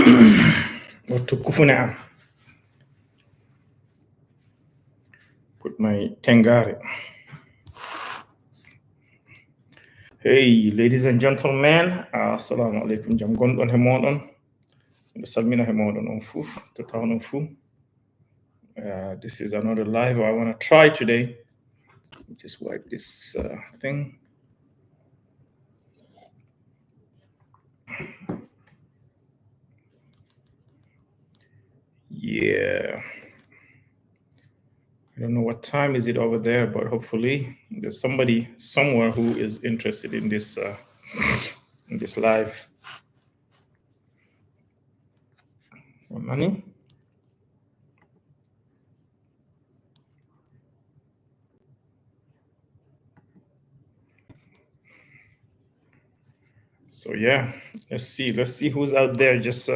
Watukufu naam. Put my tengari. Hey, ladies and gentlemen, assalamu alaikum. Jam gondon hemodon. Salmina hemodon on fu. Totawn on fu. This is another live I want to try today. Just wipe this thing. Yeah. I don't know what time is it over there, but hopefully there's somebody somewhere who is interested in this live. Money? So yeah, let's see who's out there. Just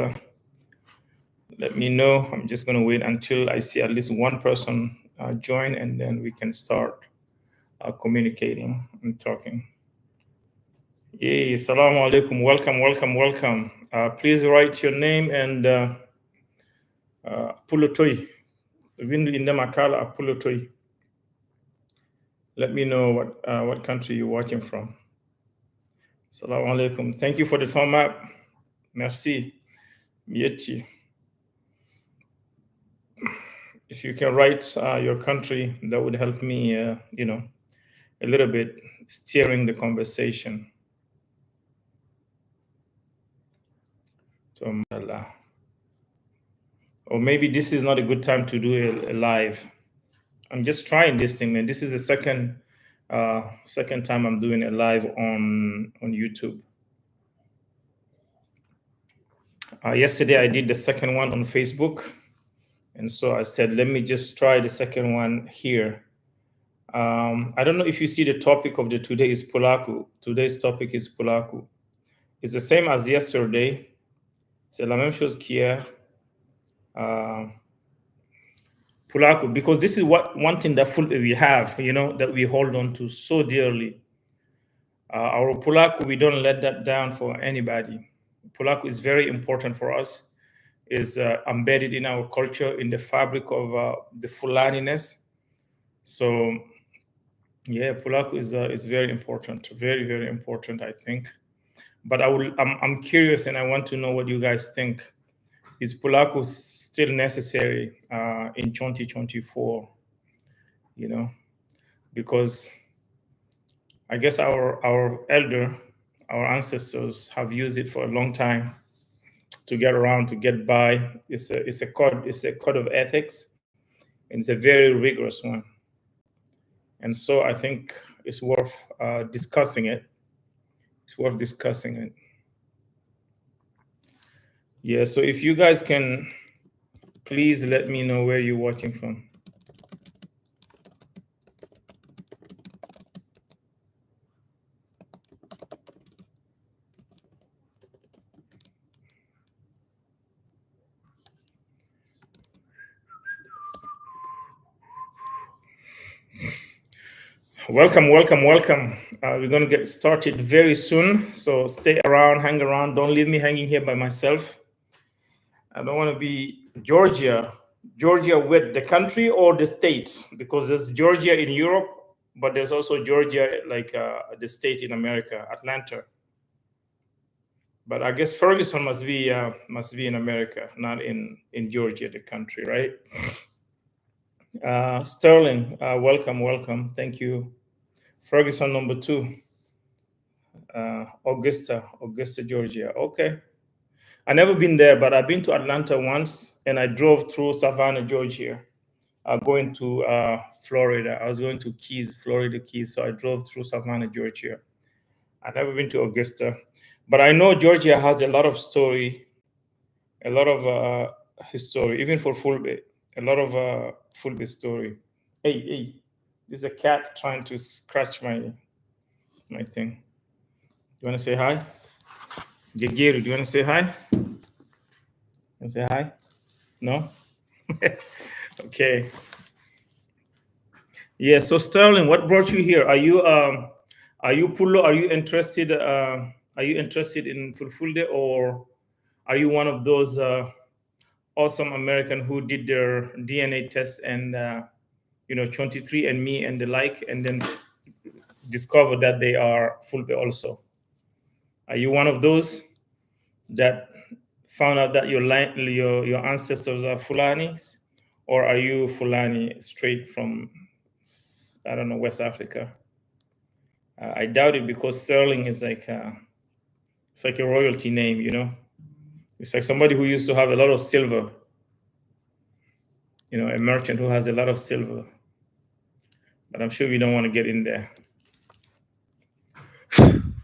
let me know. I'm just gonna wait until I see at least one person join, and then we can start communicating and talking. Yay, assalamu alaikum. Welcome. Please write your name and Pulutoi. Windu Indamakala Pulutoi. Let me know what country you're watching from. Assalamu alaikum. Thank you for the thumb up. Merci. Mieti. If you can write your country, that would help me, a little bit steering the conversation. So, or maybe this is not a good time to do a live. I'm just trying this thing, man. This is the second time I'm doing a live on YouTube. Yesterday I did the second one on Facebook, and so I said, let me just try the second one here. I don't know if you see the topic of the today is Pulaaku. Today's topic is Pulaaku. It's the same as yesterday. C'est la même chose qu'hier. Pulaaku, because this is one thing that we have, that we hold on to so dearly. Our Pulaaku, we don't let that down for anybody. Pulaaku is very important for us. Is embedded in our culture, in the fabric of the Fulani-ness. So, yeah, Pulaaku is very important, very, very important, I think. But I'm curious, and I want to know what you guys think. Is Pulaaku still necessary in 2024? Because I guess our ancestors have used it for a long time to get around, to get by. It's a code of ethics, and it's a very rigorous one. And so I think it's worth discussing it. Yeah, so if you guys can, please let me know where you're watching from. Welcome. We're going to get started very soon. So stay around, hang around. Don't leave me hanging here by myself. I don't want to be Georgia with the country or the state, because there's Georgia in Europe, but there's also Georgia, like the state in America, Atlanta. But I guess Ferguson must be in America, not in Georgia, the country, right? Sterling, welcome. Thank you. Ferguson number 2. Augusta, Georgia. Okay. I've never been there, but I've been to Atlanta once, and I drove through Savannah, Georgia, going to Florida. I was going to Florida Keys, so I drove through Savannah, Georgia. I've never been to Augusta, but I know Georgia has a lot of story, a lot of history, even for Fulbe, a lot of Fulbe story. Hey, there's a cat trying to scratch my thing. You want to say hi? Gegiru, do you want to say hi? You want to say hi? No? Okay. Yeah, so Sterling, what brought you here? Are you Pulo? Are you interested in Fulfulde, or Are you one of those awesome American who did their DNA test and 23 and Me and the like, and then discovered that they are Fulbe also? Are you one of those that found out that your ancestors are Fulanis, or are you Fulani straight from, I don't know, West Africa? I doubt it, because Sterling is like it's like a royalty name, It's like somebody who used to have a lot of silver, a merchant who has a lot of silver. But I'm sure we don't want to get in there.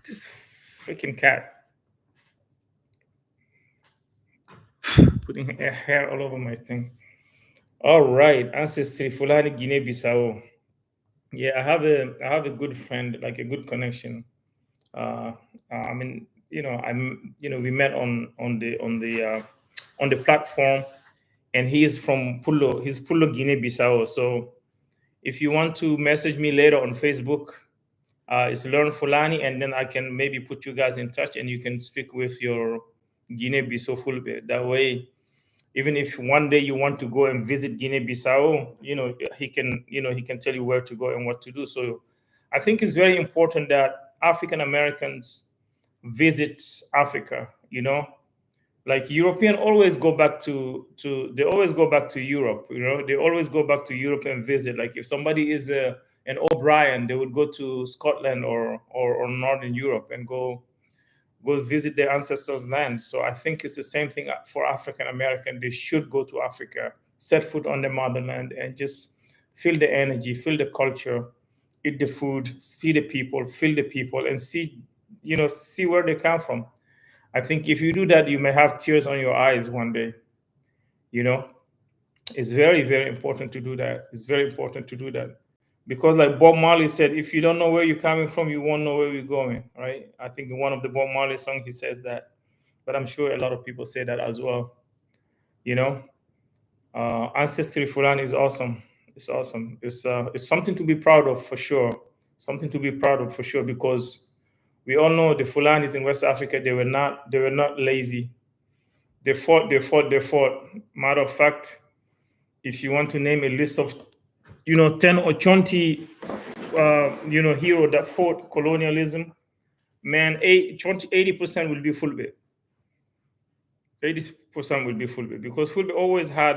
This freaking cat putting hair all over my thing. All right, ancestry Fulani Guinea-Bissau. Yeah, I have a good friend, like a good connection. I mean, we met on the platform, and he's from Pulo. He's Pulo, Guinea-Bissau. So if you want to message me later on Facebook, it's Learn Fulani, and then I can maybe put you guys in touch, and you can speak with your Guinea-Bissau Fulbe. That way, even if one day you want to go and visit Guinea-Bissau, he can tell you where to go and what to do. So I think it's very important that African Americans visit Africa. Like European always go back they always go back to Europe. They always go back to Europe and visit. Like if somebody is an O'Brien, they would go to Scotland or Northern Europe and go visit their ancestors' land. So I think it's the same thing for African American. They should go to Africa, set foot on the motherland, and just feel the energy, feel the culture, eat the food, see the people, feel the people, and see where they come from. I think if you do that, you may have tears on your eyes one day. It's very, very important to do that. It's very important to do that. Because like Bob Marley said, if you don't know where you're coming from, you won't know where you're going, right? I think in one of the Bob Marley songs he says that, but I'm sure a lot of people say that as well. Ancestry Fulani is awesome. It's awesome. It's something to be proud of for sure. Something to be proud of for sure, because we all know the Fulanis in West Africa, they were not lazy. They fought. Matter of fact, if you want to name a list of 10 or 20 hero that fought colonialism, man, 80% will be Fulbe. 80% will be Fulbe, because Fulbe always had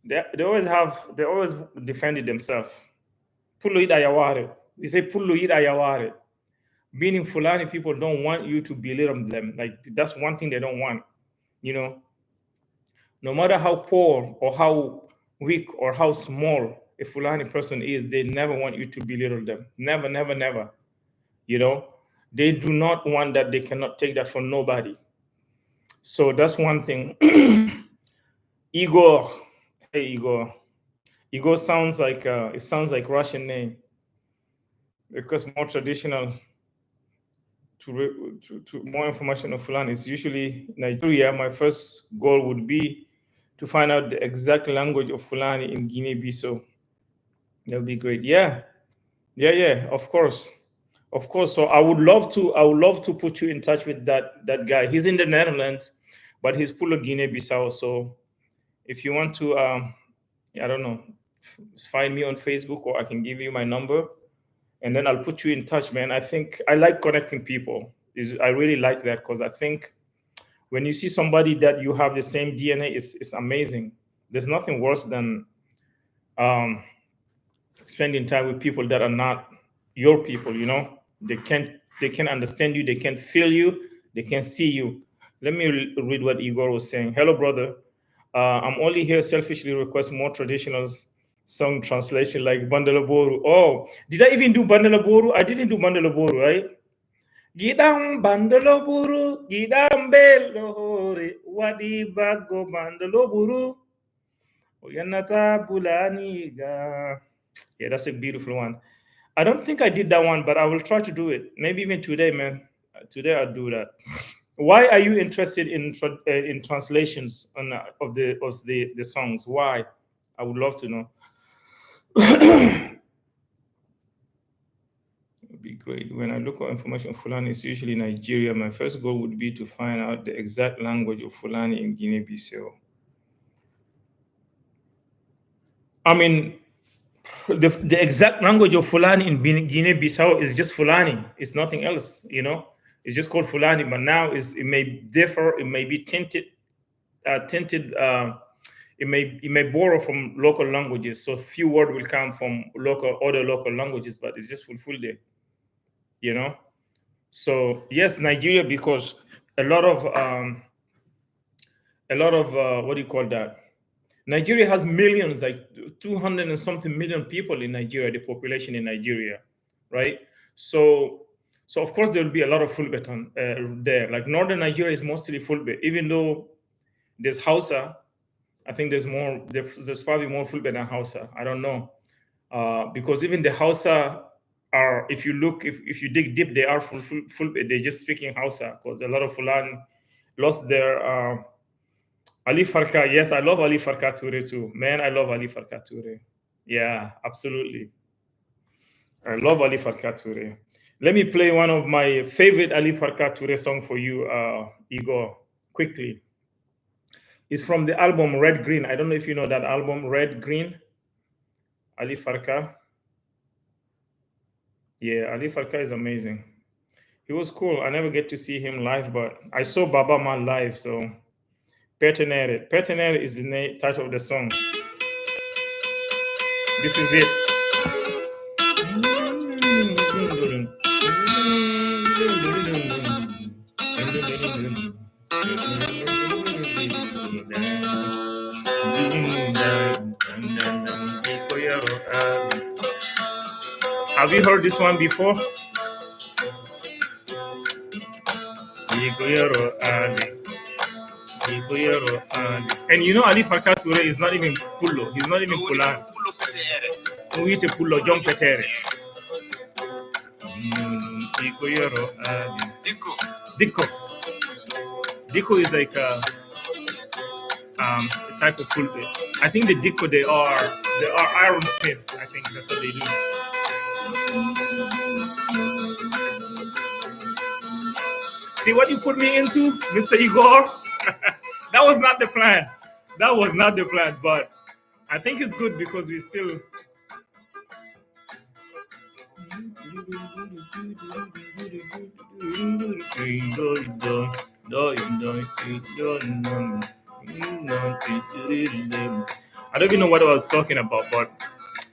they always defended themselves. Pullo ida yaware. We say Pullo ida yaware. Meaning Fulani people don't want you to belittle them. Like that's one thing they don't want. No matter how poor or how weak or how small a Fulani person is, they never want you to belittle them. Never, never, never. They do not want that. They cannot take that from nobody. So that's one thing. Igor. Hey, Igor. Igor sounds like Russian name, because more traditional. To more information of Fulani, it's usually Nigeria. My first goal would be to find out the exact language of Fulani in Guinea-Bissau. That would be great. Yeah, of course. So I would love to put you in touch with that guy. He's in the Netherlands, but he's Pulo Guinea-Bissau. So if you want to, I don't know, find me on Facebook, or I can give you my number, and then I'll put you in touch, man. I think I like connecting people. I really like that, because I think when you see somebody that you have the same DNA, it's amazing. There's nothing worse than spending time with people that are not your people. They can't understand you, they can't feel you, they can't see you. Let me read what Igor was saying. Hello, brother. I'm only here selfishly request more traditional song translation like Bandalaboru. Oh, did I even do Bandalaboru? I didn't do Bandalaboru, right? Gidam Bandaloburu, Gidam Belore, Wadi Bago Bandaloburu, Oyanata Bulaniga. Yeah, that's a beautiful one. I don't think I did that one, but I will try to do it. Maybe even today, man. Today I'll do that. Why are you interested in translations of the songs? Why? I would love to know. It would be grade. When I look at information of Fulani, it's usually Nigeria. My first goal would be to find out the exact language of Fulani in Guinea-Bissau. I mean, the exact language of Fulani in Guinea-Bissau is just Fulani. It's nothing else, you know. It's just called Fulani, but now it may differ. It may be tinted. It may borrow from local languages. So few words will come from other local languages, but it's just Fulfulde, you know. So yes, Nigeria, because a lot of what do you call that? Nigeria has millions, like 200 and something million people in Nigeria, the population in Nigeria, right? So of course there will be a lot of Fulbe there. Like northern Nigeria is mostly Fulbe, even though there's Hausa. I think there's probably more Fulbe than Hausa. I don't know. Because even the Hausa are, if you dig deep, they are Fulbe. They're just speaking Hausa because a lot of Fulani lost their Ali Farka. Yes, I love Ali Farka Toure too. Man, I love Ali Farka Toure. Yeah, absolutely. I love Ali Farka Toure. Let me play one of my favorite Ali Farka Toure song for you, Igor, quickly. It's from the album Red Green. I don't know if you know that album, Red Green. Ali Farka. Yeah, Ali Farka is amazing. He was cool. I never get to see him live, but I saw Baba Man live, so Petenere. Petenere is the title of the song. This is it. Have you heard this one before? And you know Ali Farka Toure is not even Pullo. He's not even Pulaaku. We used to Pullo John Petere. Diko is like a type of Fulbe. I think the Diko they are ironsmith. I think that's what they do. See what you put me into, Mr. Igor? That was not the plan. That was not the plan, but I think it's good because we still. I don't even know what I was talking about, but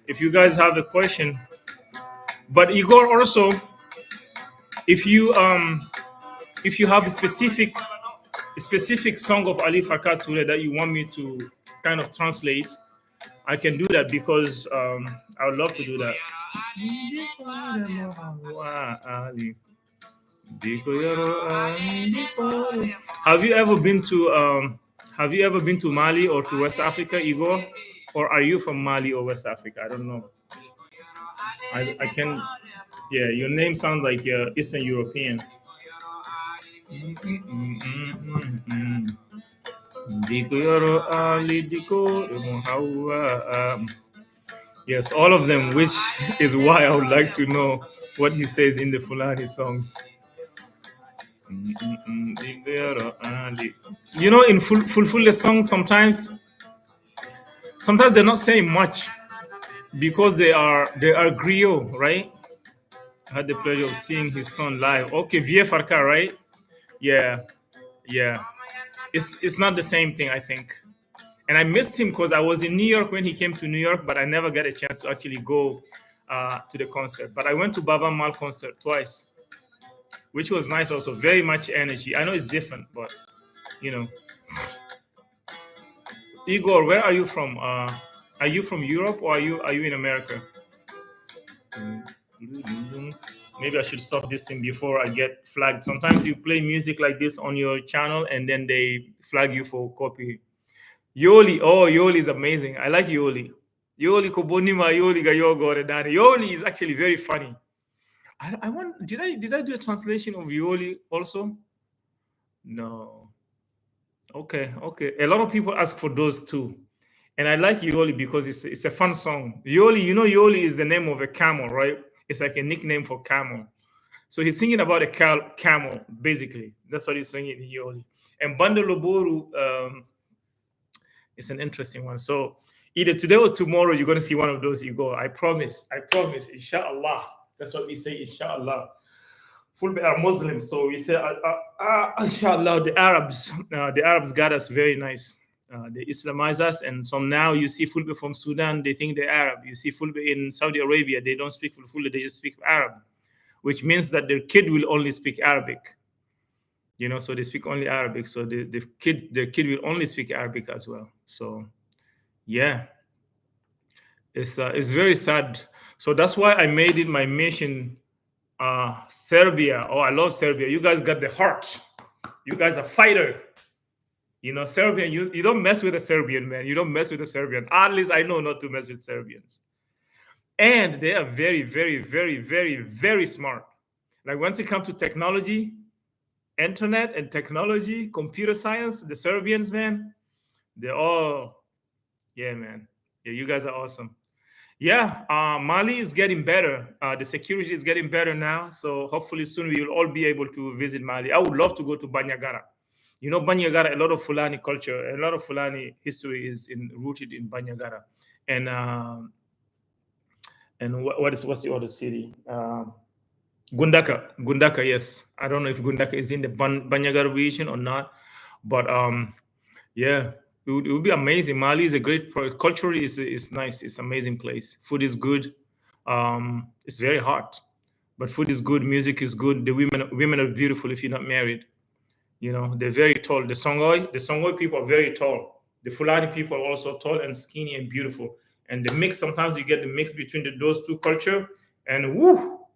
if you guys have a question, but Igor also, if you have a specific song of Ali Farka Toure that you want me to kind of translate, I can do that because I would love to do that. Have you ever been to Mali or to West Africa, Igor? Or are you from Mali or West Africa? I don't know. I can. Yeah, your name sounds like you're Eastern European. Yes, all of them, which is why I would like to know what he says in the Fulani songs. You know, in Fulfulde songs, sometimes they're not saying much because they are griot, right? I had the pleasure of seeing his son live. Okay, Vie Farka, right? Yeah. It's not the same thing, I think. And I missed him because I was in New York when he came to New York, but I never got a chance to actually go to the concert. But I went to Baba Mal concert twice, which was nice also. Very much energy. I know it's different, but, you know. Igor, where are you from? Are you from Europe or are you in America? Maybe I should stop this thing before I get flagged. Sometimes you play music like this on your channel and then they flag you for copy. Yoli, Yoli is amazing. I like Yoli. Yoli Kobonima Yoli Gayogo Redani. Yoli is actually very funny. I want. Did I do a translation of Yoli also? No. Okay. A lot of people ask for those too, and I like Yoli because it's a fun song. Yoli, you know, Yoli is the name of a camel, right? It's like a nickname for camel. So he's singing about a camel, basically. That's what he's singing in Yoli. And Bandoloboru is an interesting one. So either today or tomorrow, you're going to see one of those. You go, I promise, inshallah. That's what we say, inshallah. Fulbe are Muslims, so we say, inshallah, the Arabs got us very nice. They Islamize us, and so now you see Fulbe from Sudan, they think they're Arab. You see Fulbe in Saudi Arabia, they don't speak Fulbe, they just speak Arab, which means that their kid will only speak Arabic. You know, so they speak only Arabic. So their kid will only speak Arabic as well. So, yeah, it's very sad. So that's why I made it my mission. Serbia. Oh, I love Serbia. You guys got the heart. You guys are fighter. You know, Serbian. You don't mess with a Serbian, man. You don't mess with a Serbian. At least I know not to mess with Serbians. And they are very, very, very, very, very smart. Like once it comes to technology, internet and technology, computer science, the Serbians, man, they're all, yeah, man. Yeah, you guys are awesome. Yeah, Mali is getting better. The security is getting better now. So hopefully soon we will all be able to visit Mali. I would love to go to Banyagara. You know, Banyagara, a lot of Fulani culture, a lot of Fulani history is rooted in Banyagara. And what's the other city? Gundaka, yes. I don't know if Gundaka is in the Banyagara region or not, but yeah, it would be amazing. Mali is a great culturally is nice. It's an amazing place. Food is good. It's very hot, but food is good. Music is good. The women are beautiful if you're not married. You know, they're very tall. The Songoi people are very tall. The Fulani people are also tall and skinny and beautiful. And the mix, sometimes you get the mix between those two culture, and woo,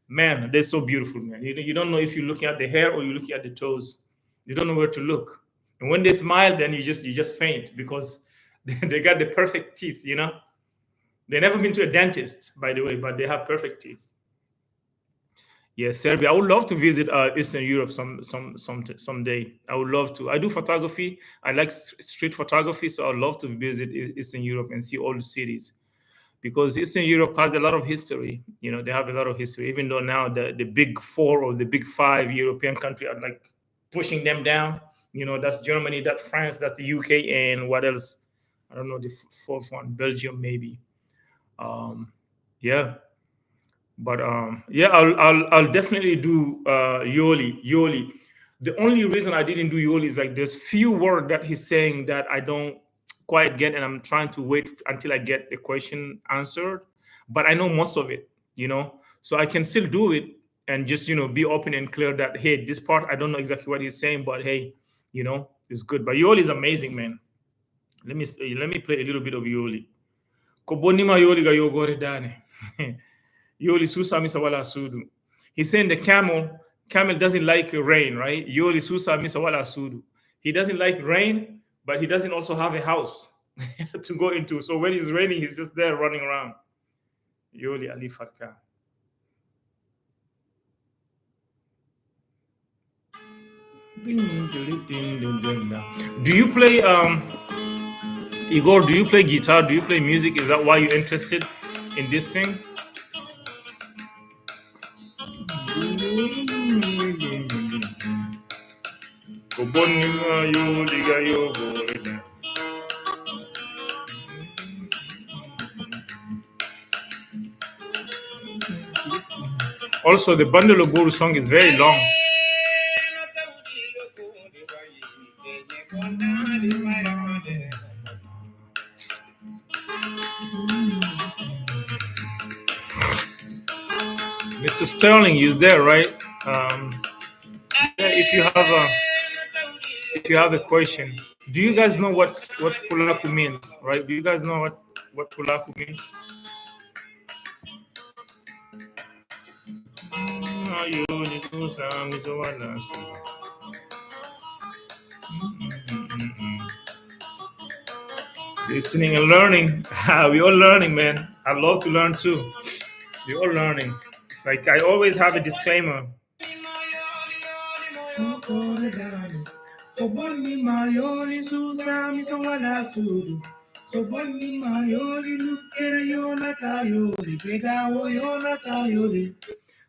man, they're so beautiful, man. You don't know if you're looking at the hair or you're looking at the toes. You don't know where to look. And when they smile, then you just faint because they got the perfect teeth, you know. They never been to a dentist, by the way, but they have perfect teeth. Yeah, Serbia. I would love to visit Eastern Europe someday. I would love to. I do photography. I like street photography, so I'd love to visit Eastern Europe and see all the cities, because Eastern Europe has a lot of history. You know, they have a lot of history, even though now the big four or the big five European countries are like pushing them down. You know, that's Germany, that's France, that's the UK, and what else? I don't know, the fourth one, Belgium, maybe. Yeah. But yeah, I'll definitely do Yoli. The only reason I didn't do Yoli is like there's few words that he's saying that I don't quite get, and I'm trying to wait until I get the question answered. But I know most of it, you know, so I can still do it and just be open and clear that hey, this part I don't know exactly what he's saying, but hey, it's good. But Yoli is amazing, man. Let me play a little bit of Yoli. Kobonima Yoli ga yogore dane. Yoli susa misa wala sudu. He's saying the camel doesn't like rain, right? Yoli susa misa wala sudu. He doesn't like rain, but he doesn't also have a house to go into. So when it's raining, he's just there running around. Yoli Ali Farka. Do you play Igor, do you play guitar? Do you play music? Is that why you're interested in this thing? Also, the Bundle of Guru song is very long. Mr. Sterling is there, right? If you have a question, do you guys know what Pulaaku means? Right? Do you guys know what Pulaaku means? Listening and learning. We all learning, man. I love to learn too. We all learning. Like I always have a disclaimer.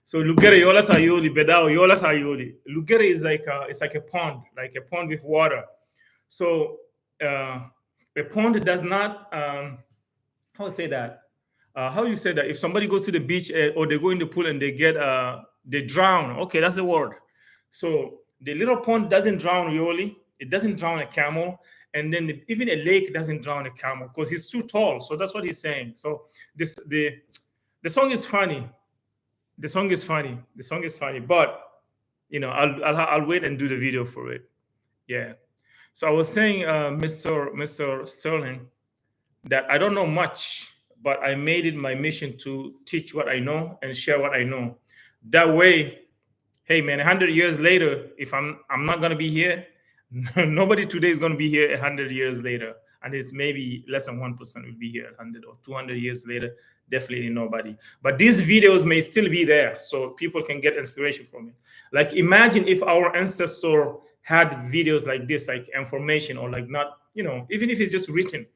So Lugere yola tayoli bedao yola tayoli. Lugere is like it's like a pond with water. So a pond does not how to say that? How you say that? If somebody goes to the beach or they go in the pool and they drown. Okay, that's the word. So the little pond doesn't drown Yoli. It doesn't drown a camel, and then even a lake doesn't drown a camel because he's too tall. So that's what he's saying. So this the song is funny. The song is funny. The song is funny, but I'll wait and do the video for it. Yeah. So I was saying, Mr. Sterling, that I don't know much, but I made it my mission to teach what I know and share what I know. That way, hey man, 100 years later, if I'm not gonna be here, nobody today is gonna be here 100 years later, and it's maybe less than 1% will be here 100 or 200 years later. Definitely nobody. But these videos may still be there, so people can get inspiration from it. Like imagine if our ancestor had videos like this, like information or like not, even if it's just written,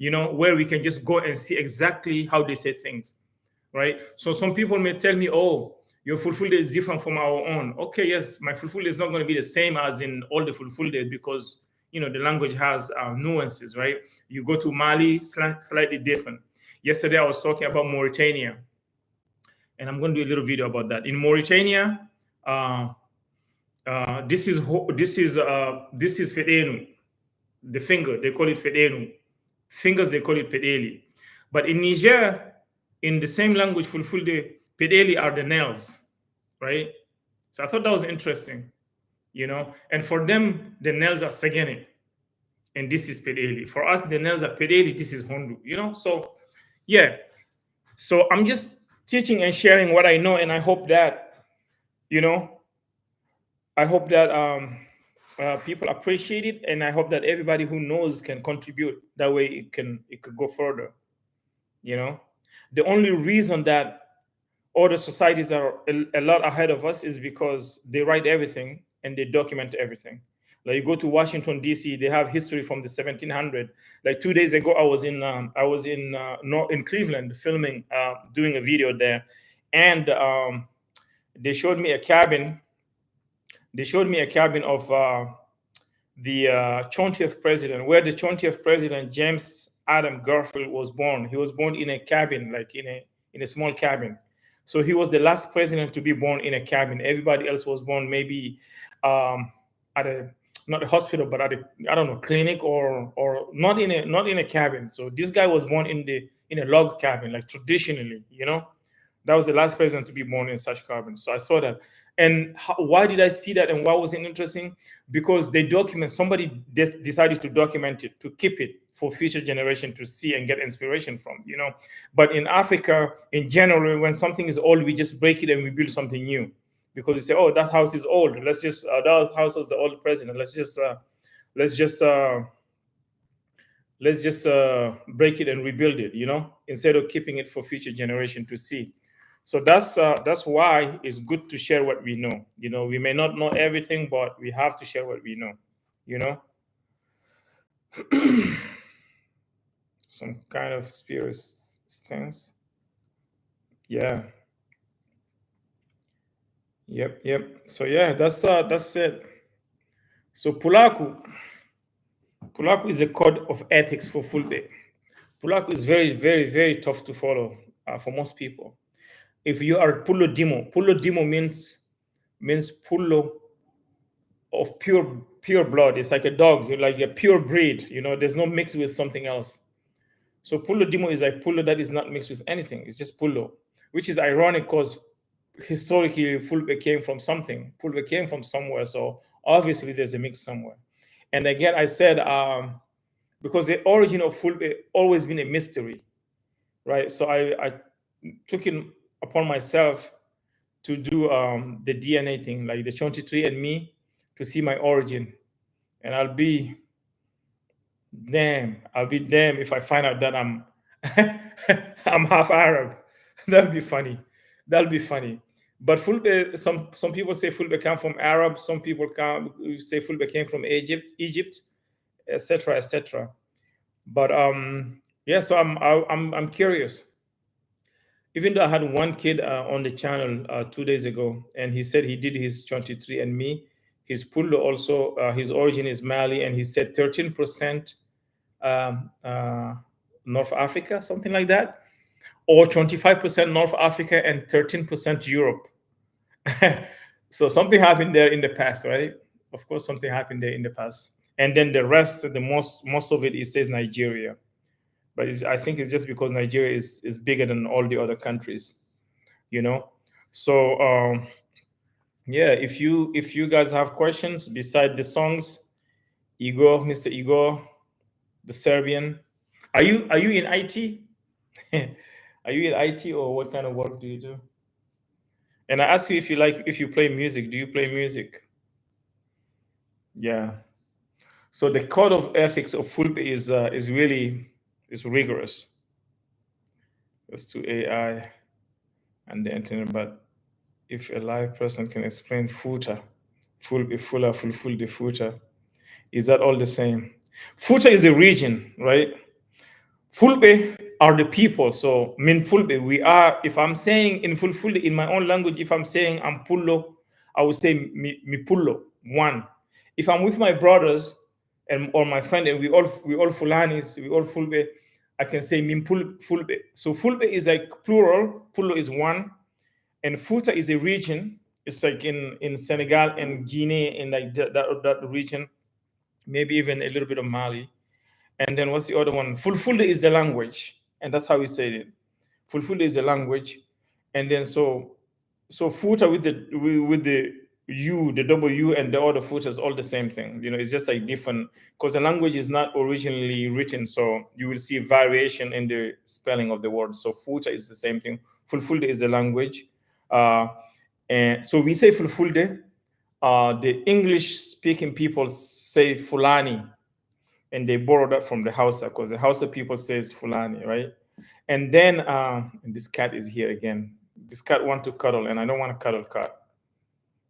where we can just go and see exactly how they say things, right? So some people may tell me, oh, your fulfilled is different from our own. Okay, yes, my fulfilled is not going to be the same as in all the fulfilled because the language has nuances, right? You go to Mali, slightly different. Yesterday I was talking about Mauritania, and I'm going to do a little video about that. In Mauritania, this is fedenu, the finger. They call it fedenu. Fingers they call it pedeli. But in Niger, in the same language, fulfulde, pedeli are the nails, right? So I thought that was interesting, And for them, the nails are segene, and this is pedeli. For us, the nails are pedeli. This is hondu, So yeah. So I'm just teaching and sharing what I know, and I hope that, people appreciate it, and I hope that everybody who knows can contribute. That way, it could go further. The only reason that other societies are a lot ahead of us is because they write everything and they document everything. Like you go to Washington D.C., they have history from the 1700s. Like 2 days ago, I was in Cleveland filming, doing a video there, and they showed me a cabin. They showed me a cabin of the 20th president, where the 20th president James Adam Garfield was born. He was born in a cabin, like in a small cabin. So he was the last president to be born in a cabin. Everybody else was born maybe at a not a hospital, but at a, I don't know, clinic or not in a cabin. So this guy was born in a log cabin, like traditionally, That was the last president to be born in such cabin. So I saw that. And why did I see that, and why was it interesting? Because they document, somebody decided to document it, to keep it for future generation to see and get inspiration from, But in Africa, in general, when something is old, we just break it and we build something new. Because we say, oh, that house is old. Let's just, that house was the old president. Let's just break it and rebuild it, instead of keeping it for future generation to see. So that's why it's good to share what we know. We may not know everything, but we have to share what we know. Some kind of spirit stance. Yeah. Yep. So yeah, that's it. So Pulaaku is a code of ethics for Fulbe. Pulaaku is very, very, very tough to follow for most people. If you are Pulo Dimo means Pulo of pure blood. It's like a dog, like a pure breed. There's no mix with something else. So Pulo Dimo is like Pulo that is not mixed with anything. It's just Pulo, which is ironic because historically Fulbe came from something. Fulbe came from somewhere, so obviously there's a mix somewhere. And again, I said because the origin of Fulbe always been a mystery, right? So I took it upon myself to do the DNA thing, like the 23andMe, to see my origin, and I'll be damn if I find out that I'm I'm half Arab. That'll be funny. But Fulbe, some people say Fulbe came from Arab. Some people say Fulbe came from Egypt, etc., etc. But yeah, so I'm curious. Even though I had one kid on the channel 2 days ago, and he said he did his 23andMe, his Pullo also, his origin is Mali, and he said 13% um, uh, North Africa, something like that, or 25% North Africa and 13% Europe. So something happened there in the past, right? Of course, something happened there in the past, and then the rest, the most of it says Nigeria, but I think it's just because Nigeria is bigger than all the other countries, you know. So yeah, if you guys have questions beside the songs, Igor, Mr. Igor, the Serbian, are you in IT? Are you in IT, or what kind of work do you do? And I ask you if you play music. Do you play music? Yeah. So the code of ethics of Fulbe is really is rigorous. It's to AI and the internet, but if a live person can explain Futa, Fulbe, Fula, Fulful the Futa, is that all the same? Futa is a region, right? Fulbe are the people. So min Fulbe, we are. If I'm saying in Fulfulde in my own language, if I'm saying I'm Pullo, I would say mi Pullo one. If I'm with my brothers and or my friend, and we all Fulanis, we all Fulbe, I can say min Fulbe. So Fulbe is like plural. Pullo is one, and Futa is a region. It's like in Senegal and Guinea, in like that region, maybe even a little bit of Mali. And then what's the other one? Fulfulde is the language, and that's how we say it. Fulfulde is the language, and then so Futa with the U, the W, and the other Futa is all the same thing. It's just like different because the language is not originally written, so you will see variation in the spelling of the word. So Futa is the same thing. Fulfulde is the language, and so we say Fulfulde. The English-speaking people say Fulani, and they borrow that from the Hausa because the Hausa people says Fulani, right? And then and this cat is here again. This cat want to cuddle, and I don't want to cuddle cat.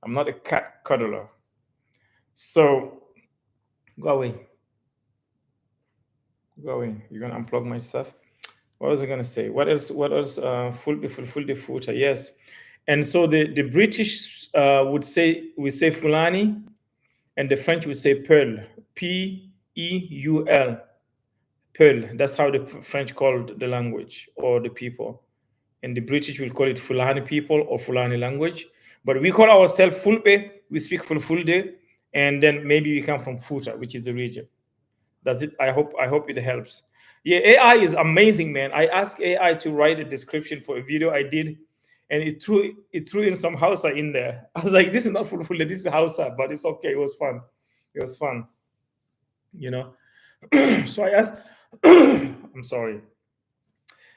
I'm not a cat cuddler. So go away. Go away. You're gonna unplug my stuff. What was I gonna say? What else? What else? Full the footer. Yes. And so the British we say Fulani, and the French would say Pearl. Peul. Pearl. That's how the French called the language or the people. And the British will call it Fulani people or Fulani language. But we call ourselves Fulbe. We speak Fulfulde, and then maybe we come from Futa, which is the region. That's it. I hope it helps. Yeah, AI is amazing, man. I asked AI to write a description for a video I did, and it threw in some Hausa in there. I was like, this is not Fulfulde, this is Hausa, but it's okay. It was fun. It was fun, you know. So I asked. I'm sorry.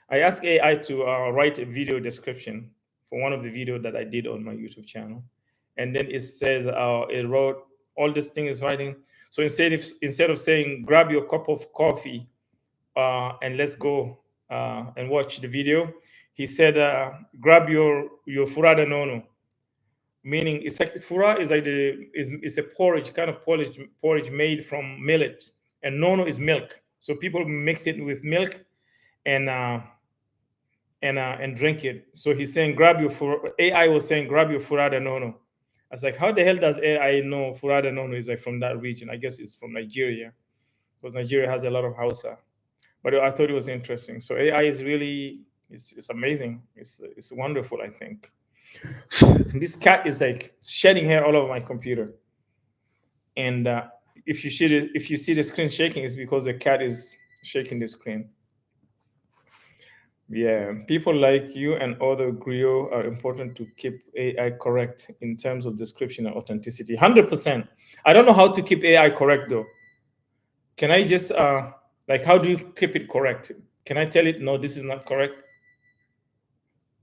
I asked AI to write a video description for one of the videos that I did on my YouTube channel, and then it says it wrote all this thing is writing. So instead of saying grab your cup of coffee and let's go and watch the video, he said grab your furada nono, meaning it's like fura is like it's a porridge kind of porridge made from millet, and nono is milk. So people mix it with milk and and drink it. So he's saying, AI was saying, grab your furada nono. I was like, how the hell does AI know furada nono is like from that region? I guess it's from Nigeria because Nigeria has a lot of Hausa. But I thought it was interesting. So AI is really, it's amazing. It's wonderful, I think. And this cat is like shedding hair all over my computer. And if you see the screen shaking, it's because the cat is shaking the screen. Yeah, people like you and other griot are important to keep AI correct in terms of description and authenticity. 100%. I don't know how to keep AI correct though. Can I just like how do you keep it correct? Can I tell it no, this is not correct?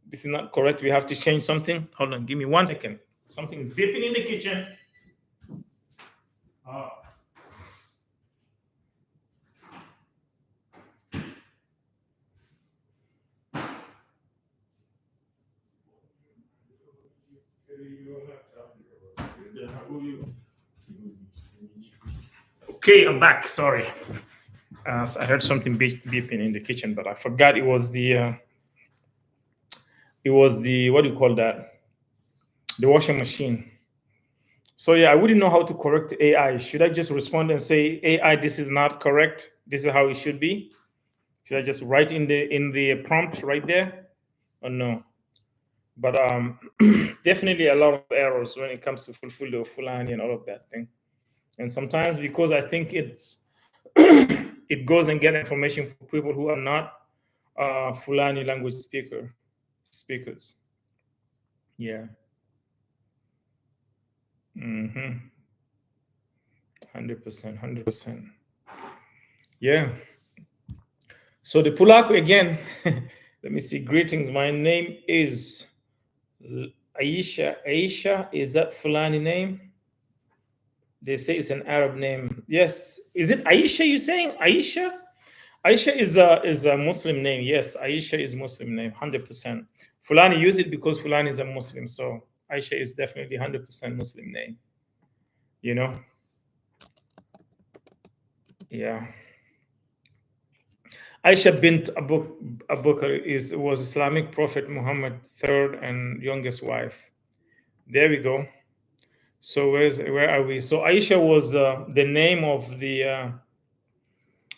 This is not correct. We have to change something. Hold on, give me 1 second. Something is beeping in the kitchen. Ah. Okay, I'm back. Sorry. So I heard something beeping in the kitchen, but I forgot it was it was the, what do you call that? The washing machine. So yeah, I wouldn't know how to correct AI. Should I just respond and say, AI, this is not correct. This is how it should be? Should I just write in the prompt right there? Or no? But definitely a lot of errors when it comes to fulfill Fulani and all of that thing. And sometimes because I think it's it goes and get information for people who are not Fulani language speakers. Yeah. 100%, 100%. Yeah. So the Pulaaku again. Let me see. Greetings. My name is Aisha. Aisha, is that Fulani name? They say it's an Arab name. Yes. Is it Aisha? You saying Aisha? Aisha is a Muslim name. Yes, Aisha is Muslim name, 100%. Fulani use it because Fulani is a Muslim. So Aisha is definitely 100% Muslim name. You know? Yeah. Aisha bint Abu Bakr was Islamic Prophet Muhammad third and youngest wife. There we go. So where are we? So Aisha was the name of the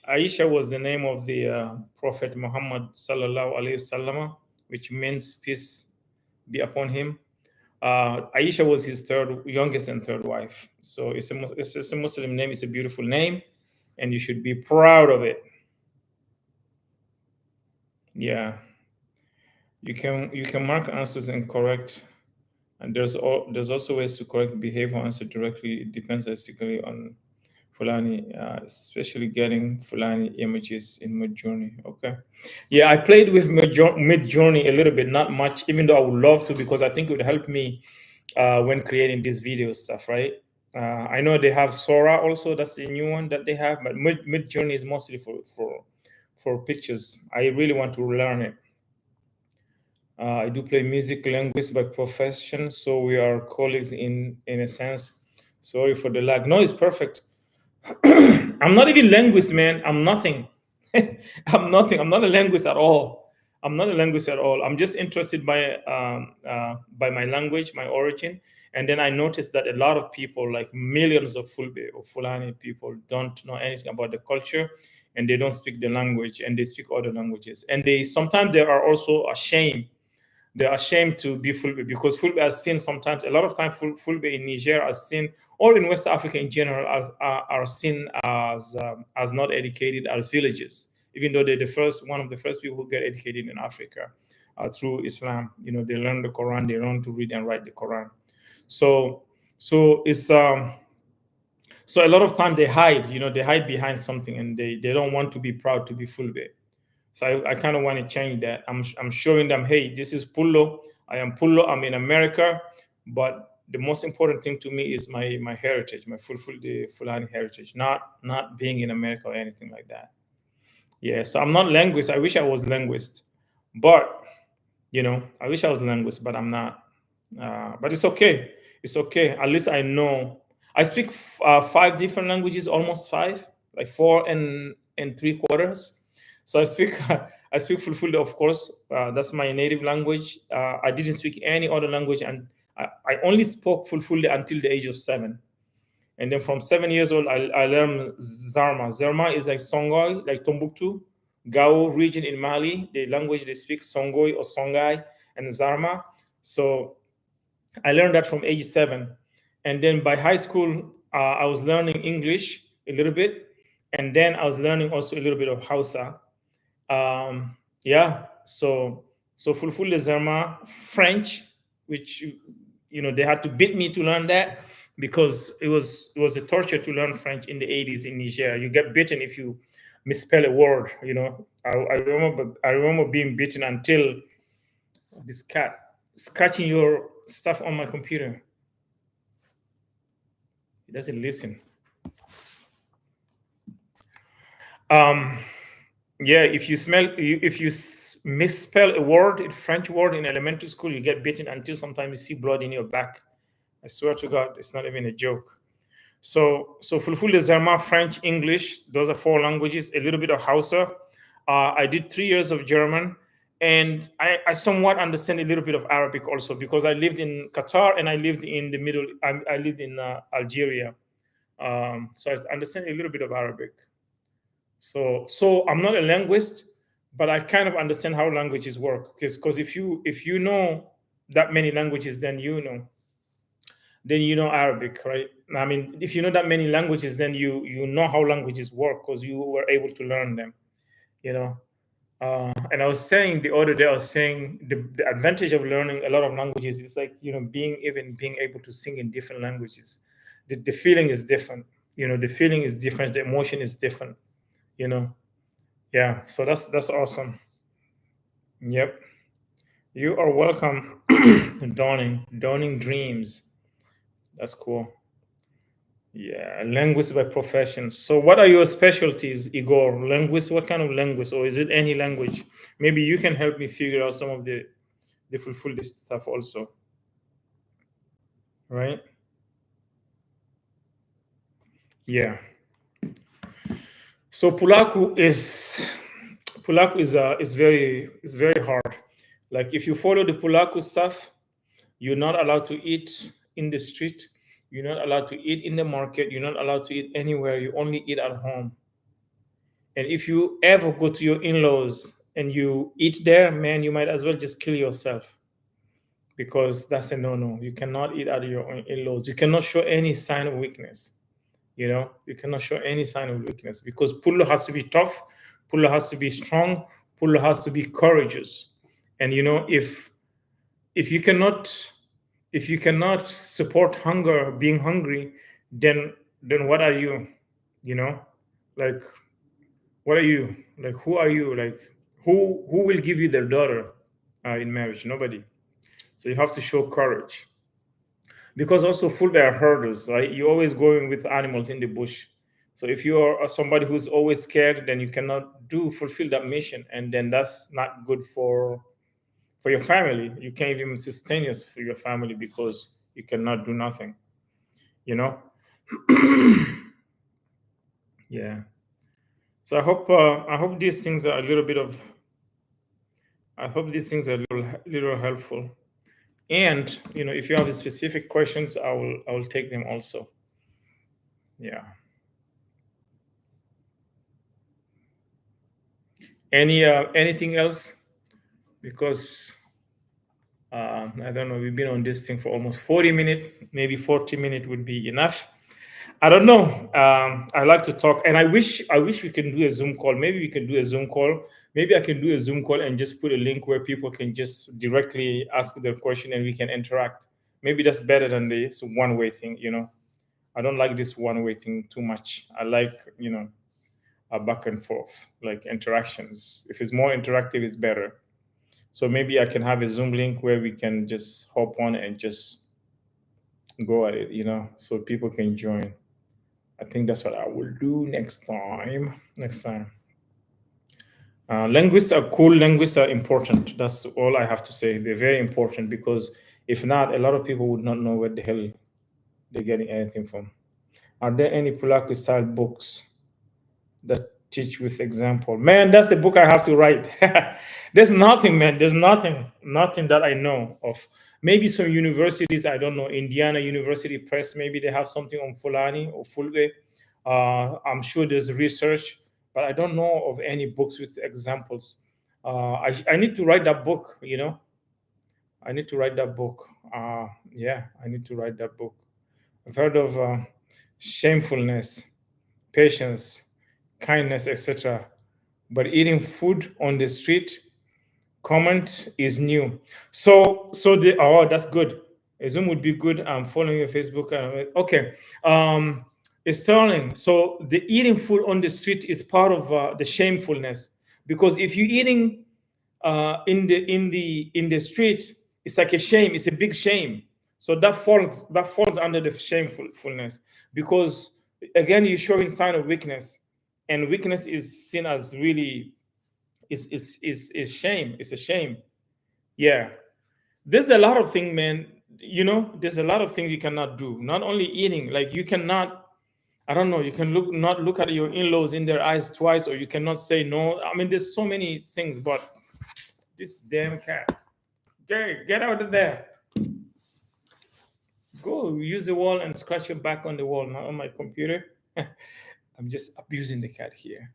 Aisha was the name of the Prophet Muhammad sallallahu alaihi wasallam, which means peace be upon him. Aisha was his youngest and third wife. So it's a Muslim name. It's a beautiful name, and you should be proud of it. Yeah, you can mark answers and correct, and there's also ways to correct behavior answer directly. It depends basically on Fulani, especially getting Fulani images in Midjourney. Okay, yeah, I played with Midjourney a little bit, not much, even though I would love to because I think it would help me when creating this video stuff, right? I know they have Sora also. That's the new one that they have, but Midjourney is mostly for pictures. I really want to learn it. I do play music linguist by profession, so we are colleagues in a sense. Sorry for the lag. No, it's perfect. I'm not even linguist, man. I'm nothing. I'm nothing. I'm not a linguist at all. I'm not a linguist at all. I'm just interested by my language, my origin, and then I noticed that a lot of people, like millions of Fulbe or Fulani people, don't know anything about the culture, and they don't speak the language, and they speak other languages, and they sometimes they are also ashamed. They're ashamed to be Fulbe because Fulbe is seen sometimes, a lot of time, Fulbe in Niger are seen, or in West Africa in general, are seen as not educated, as villages, even though they're one of the first people who get educated in Africa through Islam. You know, they learn the Quran, they learn to read and write the Quran. So, it's so a lot of time they hide. You know, they hide behind something, and they don't want to be proud to be Fulbe. So I kind of want to change that. I'm showing them, hey, this is Pullo. I am Pullo. I'm in America, but the most important thing to me is my heritage, my the Fulani heritage, not being in America or anything like that. Yeah. So I'm not linguist. I wish I was linguist, but I wish I was linguist, but I'm not. But it's okay. It's okay. At least I know. I speak five different languages, almost five, like four and three quarters. So I speak I speak Fulfulde, of course. That's my native language. I didn't speak any other language, and I only spoke Fulfulde until the age of 7. And then from 7 years old, I learned Zarma. Zarma is like Songhai, like Tombouctou, Gao region in Mali. The language they speak Songhai or Songhai and Zarma. So I learned that from age 7. And then by high school, I was learning English a little bit. And then I was learning also a little bit of Hausa. Yeah, so Fulfulde, Zarma, French, which they had to beat me to learn that because it was a torture to learn French in the 80s in Niger. You get beaten if you misspell a word. I remember being beaten until this cat scratching your stuff on my computer. It doesn't listen. Yeah, if you misspell a word, a French word in elementary school, you get beaten until sometimes you see blood in your back. I swear to God, it's not even a joke. So Fulfulde, Zarma, French, English, those are 4 languages, a little bit of Hausa. I did 3 years of German, And I somewhat understand a little bit of Arabic also because I lived in Qatar and I lived in the middle. I lived in Algeria, so I understand a little bit of Arabic. So I'm not a linguist, but I kind of understand how languages work. Because if you know that many languages, then you know Arabic, right? I mean, if you know that many languages, then you know how languages work because you were able to learn them. You know, and I was saying the other day, I was saying the advantage of learning a lot of languages is like being able to sing in different languages. The feeling is different. The feeling is different. The emotion is different. You know, yeah. So that's awesome. Yep. You are welcome. Dawning dreams. That's cool. Yeah, linguist by profession. So, what are your specialties, Igor? Linguist? What kind of language, or is it any language? Maybe you can help me figure out some of the fulfill this stuff also, right? Yeah. So Pulaaku is very hard. Like if you follow the Pulaaku stuff, you're not allowed to eat in the street. You're not allowed to eat in the market. You're not allowed to eat anywhere. You only eat at home. And if you ever go to your in-laws and you eat there, man, you might as well just kill yourself because that's a no-no. You cannot eat out of your own in-laws. You cannot show any sign of weakness. You cannot show any sign of weakness because Pullo has to be tough, Pullo has to be strong, Pullo has to be courageous. And if you cannot support hunger, being hungry, then what are you? You know, like what are you? Like who are you? Like who will give you their daughter in marriage? Nobody. So you have to show courage because also Fulbe are herders, right? You're always going with animals in the bush. So if you are somebody who's always scared, then you cannot fulfill that mission, and then that's not good for your family. You can't even sustain for your family because you cannot do nothing. You know. Yeah. So I hope these things are a little bit of. I hope these things are a little helpful. And if you have specific questions, I will take them also. Yeah. Anything else? Because I don't know. We've been on this thing for almost 40 minutes. Maybe 40 minutes would be enough. I don't know. I like to talk, and I wish we can do a Zoom call. Maybe we can do a Zoom call. Maybe I can do a Zoom call and just put a link where people can just directly ask their question and we can interact. Maybe that's better than this one-way thing. I don't like this one-way thing too much. I like a back and forth, like interactions. If it's more interactive, it's better. So maybe I can have a Zoom link where we can just hop on and just go at it, so people can join. I think that's what I will do next time. Next time. Linguists are cool. Linguists are important. That's all I have to say. They're very important because if not, a lot of people would not know where the hell they're getting anything from. Are there any Pulaaku style books that teach with example? Man, that's the book I have to write. There's nothing, man. There's nothing that I know of. Maybe some universities, I don't know, Indiana University Press, maybe they have something on Fulani or Fulbe. I'm sure there's research, but I don't know of any books with examples. I need to write that book, I need to write that book. Yeah, I need to write that book. I've heard of shamefulness, patience, kindness, etc. But eating food on the street, comment is new. That's good. A Zoom would be good. I'm following your Facebook. Okay. It's Sterling. So the eating food on the street is part of the shamefulness, because if you're eating in the street, it's like a shame. It's a big shame. So that falls under the shamefulness, because again you're showing sign of weakness, and weakness is seen as really is shame. It's a shame. Yeah, there's a lot of things, man. There's a lot of things you cannot do. Not only eating, like you cannot. I don't know. You can not look at your in-laws in their eyes twice, or you cannot say no. I mean, there's so many things, but This damn cat. Get out of there. Go use the wall and scratch your back on the wall, not on my computer. I'm just abusing the cat here.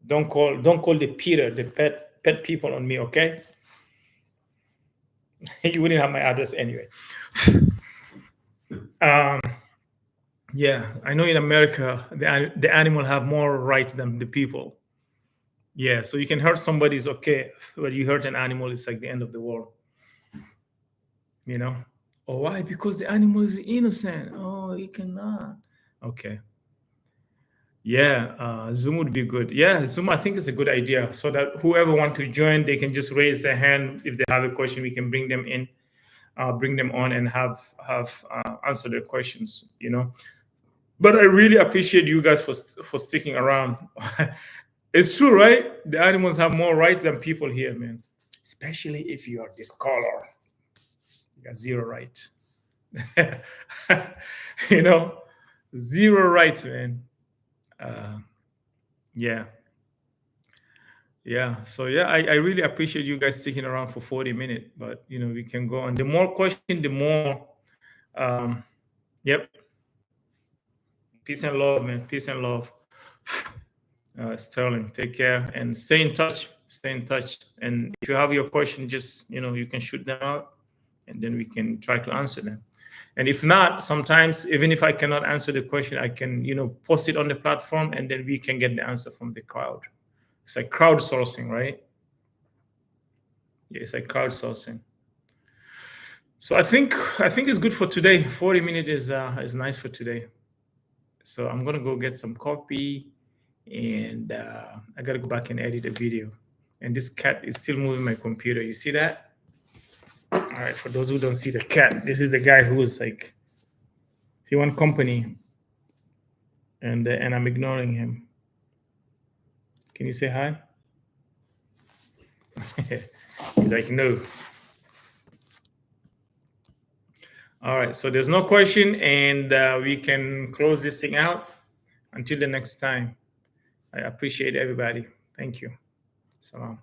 Don't call the Peter, the pet people on me, okay? You wouldn't have my address anyway. Yeah, I know in America the animal have more rights than the people. Yeah, so you can hurt somebody is okay, but you hurt an animal, it's like the end of the world. You know? Oh, why? Because the animal is innocent. Oh, you cannot. Okay. Yeah, Zoom would be good. Yeah, Zoom, I think is a good idea. So that whoever want to join, they can just raise their hand. If they have a question, we can bring them in, bring them on, and have answer their questions. You know. But I really appreciate you guys for sticking around. It's true, right? The animals have more rights than people here, man. Especially if you are this color, you got zero rights. You know, zero rights, man. Yeah. Yeah. So yeah, I really appreciate you guys sticking around for 40 minutes. But you know, we can go on. The more question, the more yep. Peace and love, man. Peace and love. Sterling, take care and stay in touch. Stay in touch. And if you have your question, just you can shoot them out and then we can try to answer them. And if not, sometimes even if I cannot answer the question, I can, post it on the platform and then we can get the answer from the crowd. It's like crowdsourcing, right? Yeah, it's like crowdsourcing. So I think it's good for today. 40 minutes is nice for today. So I'm gonna go get some coffee, and I gotta go back and edit the video. And this cat is still moving my computer. You see that? All right. For those who don't see the cat, this is the guy who's like, he want company, and I'm ignoring him. Can you say hi? He's like, no. All right, so there's no question, and we can close this thing out. Until the next time, I appreciate everybody. Thank you. Salam.